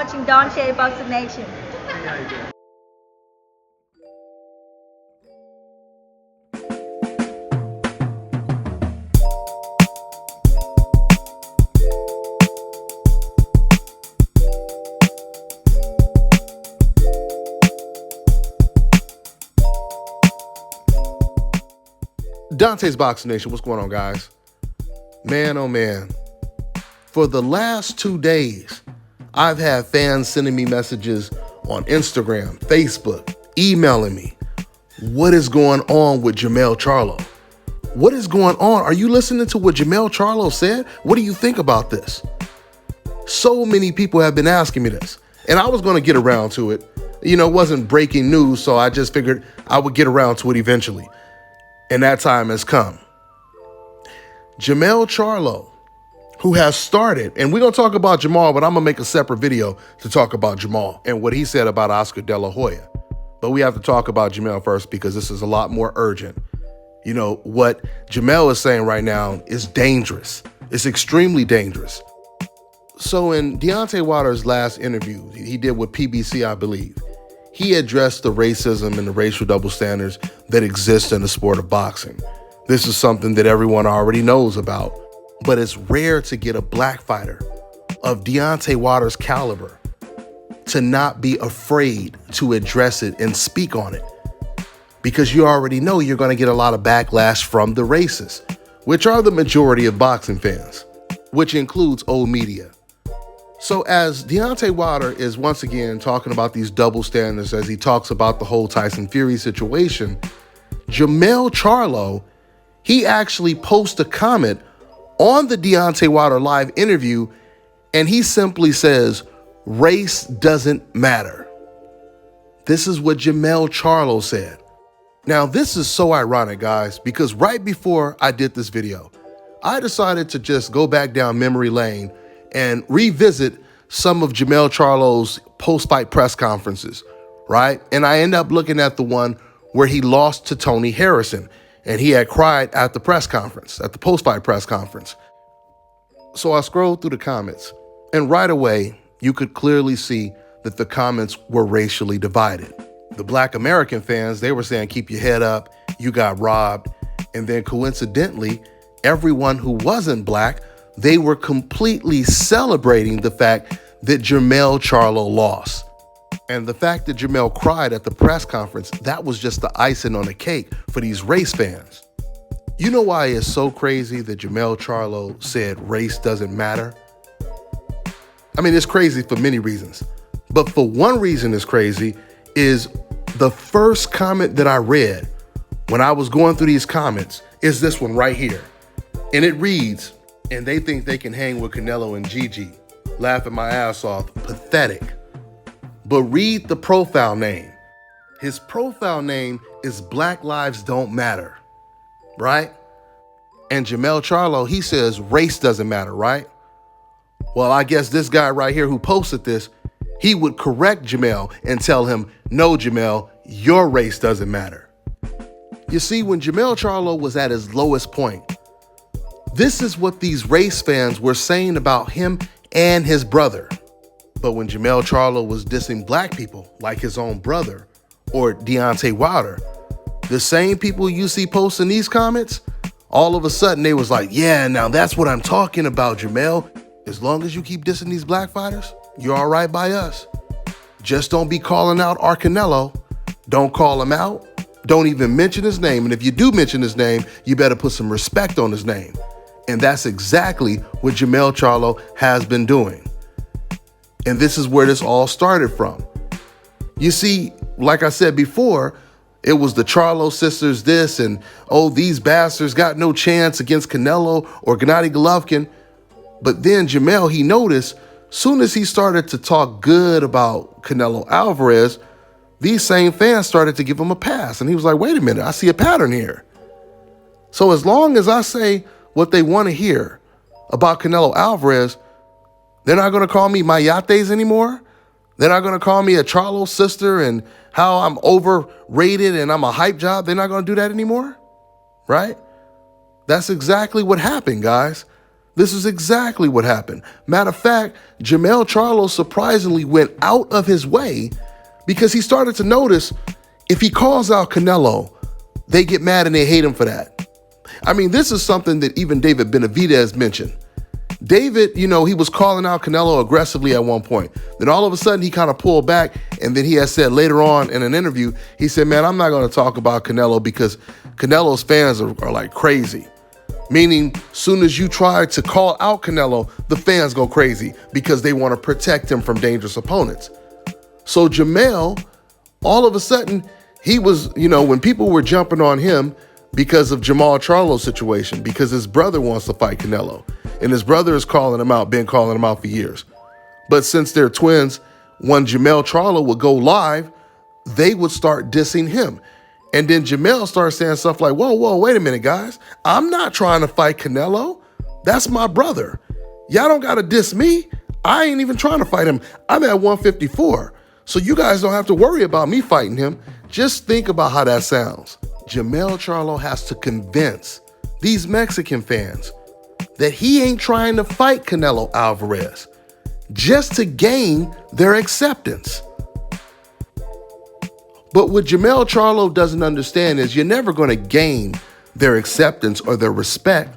watching Dontay Boxing Nation. Dontay's Boxing Nation, what's going on, guys? Man, oh man. For the last 2 days, I've had fans sending me messages on Instagram, Facebook, emailing me. What is going on with Jermell Charlo? What is going on? Are you listening to what Jermell Charlo said? What do you think about this? So many people have been asking me this, and I was going to get around to it. You know, it wasn't breaking news, so I just figured I would get around to it eventually. And that time has come. Jermell Charlo, who has started, and we're going to talk about Jermell, but I'm going to make a separate video to talk about Jermell and what he said about Oscar De La Hoya. But we have to talk about Jermell first because this is a lot more urgent. You know, what Jermell is saying right now is dangerous. It's extremely dangerous. So in Deontay Wilder's last interview he did with PBC, I believe, he addressed the racism and the racial double standards that exist in the sport of boxing. This is something that everyone already knows about, but it's rare to get a black fighter of Deontay Wilder's caliber to not be afraid to address it and speak on it, because you already know you're going to get a lot of backlash from the racists, which are the majority of boxing fans, which includes old media. So as Deontay Wilder is once again talking about these double standards as he talks about the whole Tyson Fury situation, Jermell Charlo, he actually posted a comment on the Deontay Wilder live interview, and he simply says, race doesn't matter. This is what Jermell Charlo said. Now, this is so ironic, guys, because right before I did this video, I decided to just go back down memory lane and revisit some of Jermell Charlo's post-fight press conferences, right? And I end up looking at the one where he lost to Tony Harrison, and he had cried at the press conference, at the post-fight press conference. So I scrolled through the comments, and right away, you could clearly see that the comments were racially divided. The Black American fans, they were saying, keep your head up, you got robbed. And then coincidentally, everyone who wasn't black, they were completely celebrating the fact that Jermell Charlo lost. And the fact that Jermell cried at the press conference, that was just the icing on the cake for these race fans. You know why it's so crazy that Jermell Charlo said race doesn't matter? I mean, it's crazy for many reasons. But for one reason it's crazy is the first comment that I read when I was going through these comments is this one right here. And it reads, and they think they can hang with Canelo and Gigi. Laughing my ass off. Pathetic. But read the profile name. His profile name is Black Lives Don't Matter, right? And Jermell Charlo, he says race doesn't matter, right? Well, I guess this guy right here who posted this, he would correct Jermell and tell him, no, Jermell, your race doesn't matter. You see, when Jermell Charlo was at his lowest point, this is what these race fans were saying about him and his brother. But when Jermell Charlo was dissing black people like his own brother or Deontay Wilder, the same people you see posting these comments, all of a sudden they was like, yeah, now that's what I'm talking about, Jermell. As long as you keep dissing these black fighters, you're all right by us. Just don't be calling out our Canelo. Don't call him out. Don't even mention his name. And if you do mention his name, you better put some respect on his name. And that's exactly what Jermell Charlo has been doing. And this is where this all started from. You see, like I said before, it was the Charlo sisters this and, oh, these bastards got no chance against Canelo or Gennady Golovkin. But then Jermell, he noticed, soon as he started to talk good about Canelo Alvarez, these same fans started to give him a pass. And he was like, wait a minute, I see a pattern here. So as long as I say what they want to hear about Canelo Alvarez, they're not going to call me Mayates anymore. They're not going to call me a Charlo sister and how I'm overrated and I'm a hype job. They're not going to do that anymore, right? That's exactly what happened, guys. This is exactly what happened. Matter of fact, Jermell Charlo surprisingly went out of his way because he started to notice if he calls out Canelo, they get mad and they hate him for that. I mean, this is something that even David Benavidez mentioned. David, he was calling out Canelo aggressively at one point. Then all of a sudden he kind of pulled back, and then he has said later on in an interview, he said, man, I'm not going to talk about Canelo because Canelo's fans are like crazy. Meaning, soon as you try to call out Canelo, the fans go crazy because they want to protect him from dangerous opponents. So Jermell, all of a sudden, he was, when people were jumping on him because of Jermell Charlo's situation, because his brother wants to fight Canelo, and his brother is been calling him out for years. But since they're twins, when Jermell Charlo would go live, they would start dissing him. And then Jermell started saying stuff like, whoa, wait a minute, guys. I'm not trying to fight Canelo. That's my brother. Y'all don't got to diss me. I ain't even trying to fight him. I'm at 154. So you guys don't have to worry about me fighting him. Just think about how that sounds. Jermell Charlo has to convince these Mexican fans that he ain't trying to fight Canelo Alvarez just to gain their acceptance. But what Jermell Charlo doesn't understand is you're never going to gain their acceptance or their respect.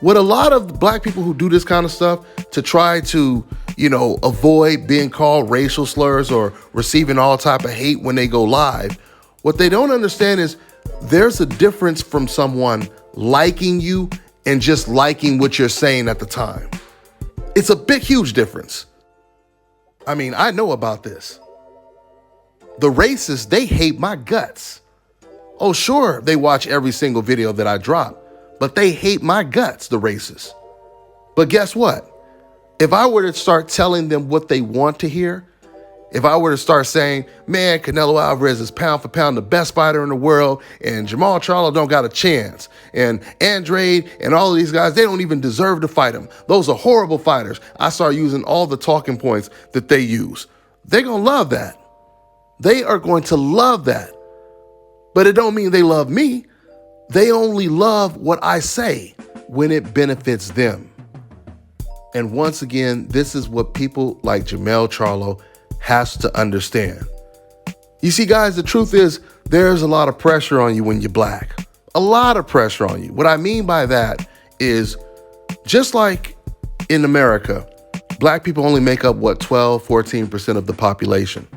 What a lot of black people who do this kind of stuff to try to, avoid being called racial slurs or receiving all type of hate when they go live, what they don't understand is there's a difference from someone liking you and just liking what you're saying at the time. It's a big, huge difference. I mean, I know about this. The racists, they hate my guts. Oh, sure, they watch every single video that I drop, but they hate my guts, the racists. But guess what? If I were to start telling them what they want to hear, if I were to start saying, man, Canelo Alvarez is pound for pound the best fighter in the world, and Jermell Charlo don't got a chance, and Andrade and all of these guys, they don't even deserve to fight him. Those are horrible fighters. I start using all the talking points that they use. They're going to love that. They are going to love that. But it don't mean they love me. They only love what I say when it benefits them. And once again, this is what people like Jermell Charlo has to understand. You see, guys, the truth is there's a lot of pressure on you when you're black. A lot of pressure on you. What I mean by that is just like in America, black people only make up, 14% of the population.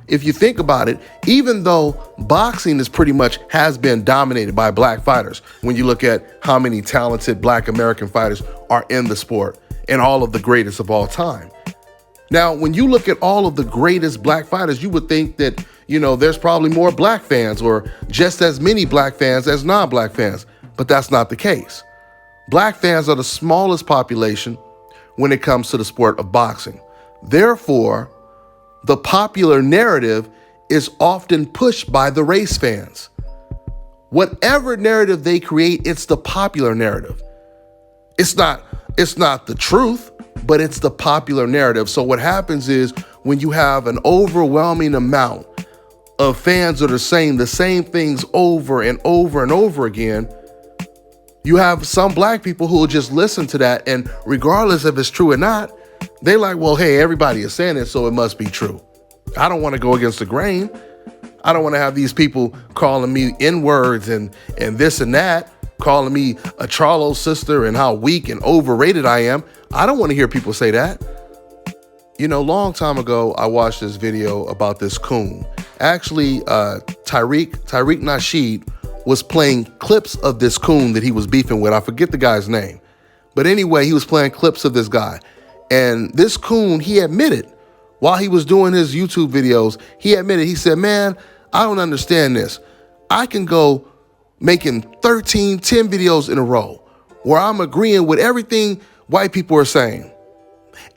If you think about it, even though boxing is pretty much has been dominated by black fighters, when you look at how many talented black American fighters are in the sport and all of the greatest of all time. Now, when you look at all of the greatest black fighters, you would think that, there's probably more black fans or just as many black fans as non-black fans, but that's not the case. Black fans are the smallest population when it comes to the sport of boxing. Therefore, the popular narrative is often pushed by the race fans. Whatever narrative they create, it's the popular narrative. It's not the truth, but it's the popular narrative. So what happens is when you have an overwhelming amount of fans that are saying the same things over and over and over again, you have some black people who will just listen to that, and regardless if it's true or not, they like, well, hey, everybody is saying it, so it must be true. I don't want to go against the grain. I don't want to have these people calling me N-words and this and that, calling me a Charlo sister and how weak and overrated I am. I don't want to hear people say that. Long time ago, I watched this video about this coon. Actually, Tariq Nasheed was playing clips of this coon that he was beefing with. I forget the guy's name. But anyway, he was playing clips of this guy. And this coon, he admitted, while he was doing his YouTube videos, he said, man, I don't understand this. I can go making 10 videos in a row where I'm agreeing with everything white people are saying.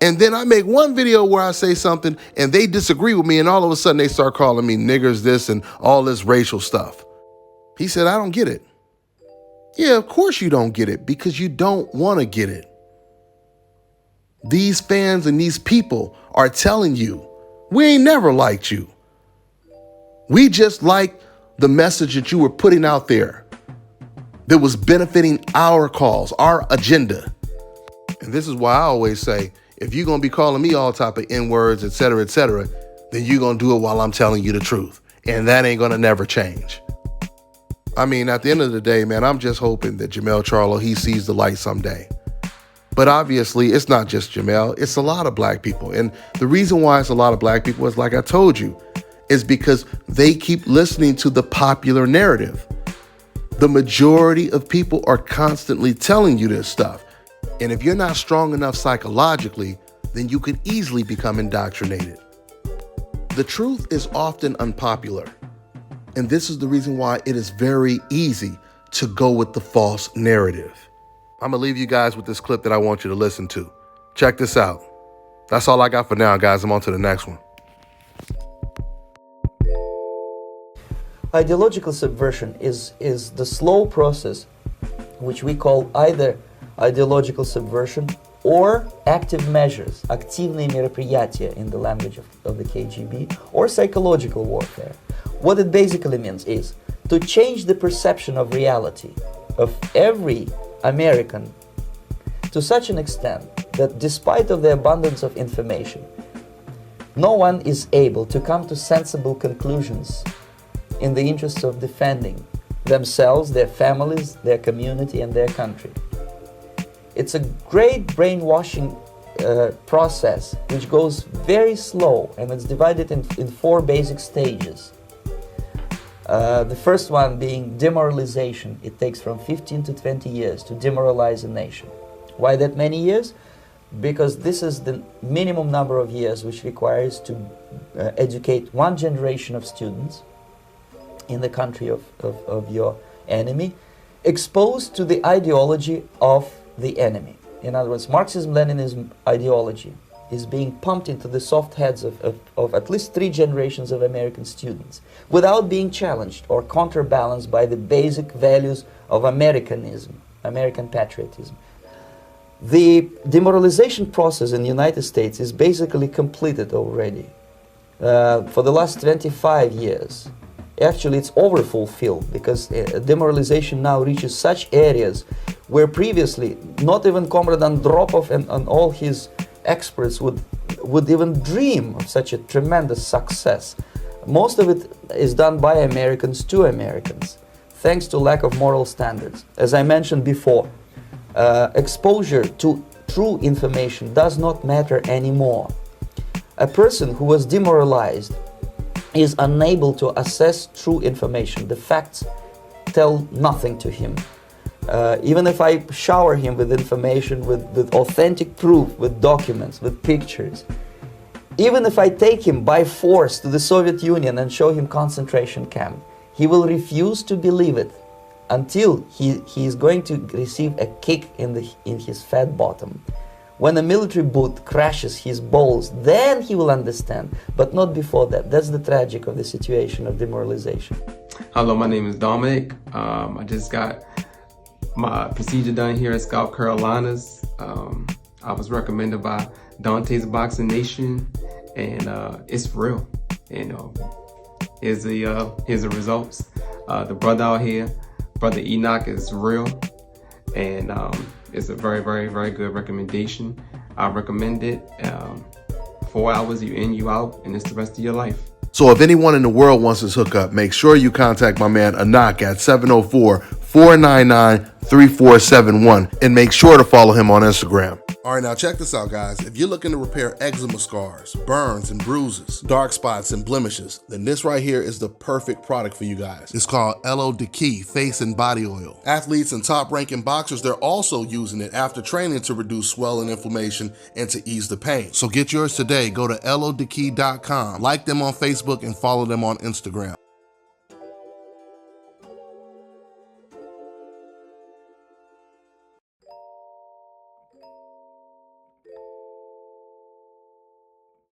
And then I make one video where I say something and they disagree with me, and all of a sudden they start calling me niggers, this and all this racial stuff. He said, I don't get it. Yeah, of course you don't get it, because you don't want to get it. These fans and these people are telling you, we ain't never liked you. We just like the message that you were putting out there. that was benefiting our cause, our agenda. And this is why I always say, if you're going to be calling me all type of N-words, et cetera, then you're going to do it while I'm telling you the truth. And that ain't going to never change. I mean, at the end of the day, man, I'm just hoping that Jermell Charlo, he sees the light someday. But obviously, it's not just Jermell, it's a lot of black people. And the reason why it's a lot of black people is, like I told you, is because they keep listening to the popular narrative. The majority of people are constantly telling you this stuff. And if you're not strong enough psychologically, then you could easily become indoctrinated. The truth is often unpopular. And this is the reason why it is very easy to go with the false narrative. I'm going to leave you guys with this clip that I want you to listen to. Check this out. That's all I got for now, guys. I'm on to the next one. Ideological subversion is the slow process which we call either ideological subversion or active measures, активные мероприятия in the language of the KGB, or psychological warfare. What it basically means is to change the perception of reality of every American to such an extent that despite of the abundance of information, no one is able to come to sensible conclusions in the interests of defending themselves, their families, their community, and their country. It's a great brainwashing process which goes very slow, and it's divided in 4 basic stages. The first one being demoralization. It takes from 15 to 20 years to demoralize a nation. Why that many years? Because this is the minimum number of years which requires to educate one generation of students in the country of your enemy, exposed to the ideology of the enemy. In other words, Marxism-Leninism ideology is being pumped into the soft heads of at least 3 generations of American students without being challenged or counterbalanced by the basic values of Americanism, American patriotism. The demoralization process in the United States is basically completed already. For the last 25 years, actually it's overfulfilled, because demoralization now reaches such areas where previously not even Comrade Andropov and all his experts would even dream of such a tremendous success. Most of it is done by Americans to Americans, thanks to lack of moral standards. As I mentioned before, exposure to true information does not matter anymore. A person who was demoralized is unable to assess true information. The facts tell nothing to him. Even if I shower him with information, with authentic proof, with documents, with pictures, even if I take him by force to the Soviet Union and show him concentration camp, he will refuse to believe it until he is going to receive a kick in his fat bottom. When a military boot crashes his balls, then he will understand, but not before that. That's the tragic of the situation of demoralization. Hello, my name is Dominic. I just got my procedure done here at South Carolina's. I was recommended by Deontay's Boxing Nation, and it's real. Here's the results. The brother out here, Brother Enoch, is real, and it's a very, very, very good recommendation. I recommend it. 4 hours, you in, you out, and it's the rest of your life. So if anyone in the world wants this hookup, make sure you contact my man Enoch at 704-499-3471, and make sure to follow him on Instagram. All right, now check this out, guys. If you're looking to repair eczema scars, burns and bruises, dark spots and blemishes, then this right here is the perfect product for you guys. It's called Elodeki Face and Body Oil. Athletes and top-ranking boxers, they're also using it after training to reduce swelling, inflammation, and to ease the pain. So get yours today. Go to elodeki.com, like them on Facebook, and follow them on Instagram.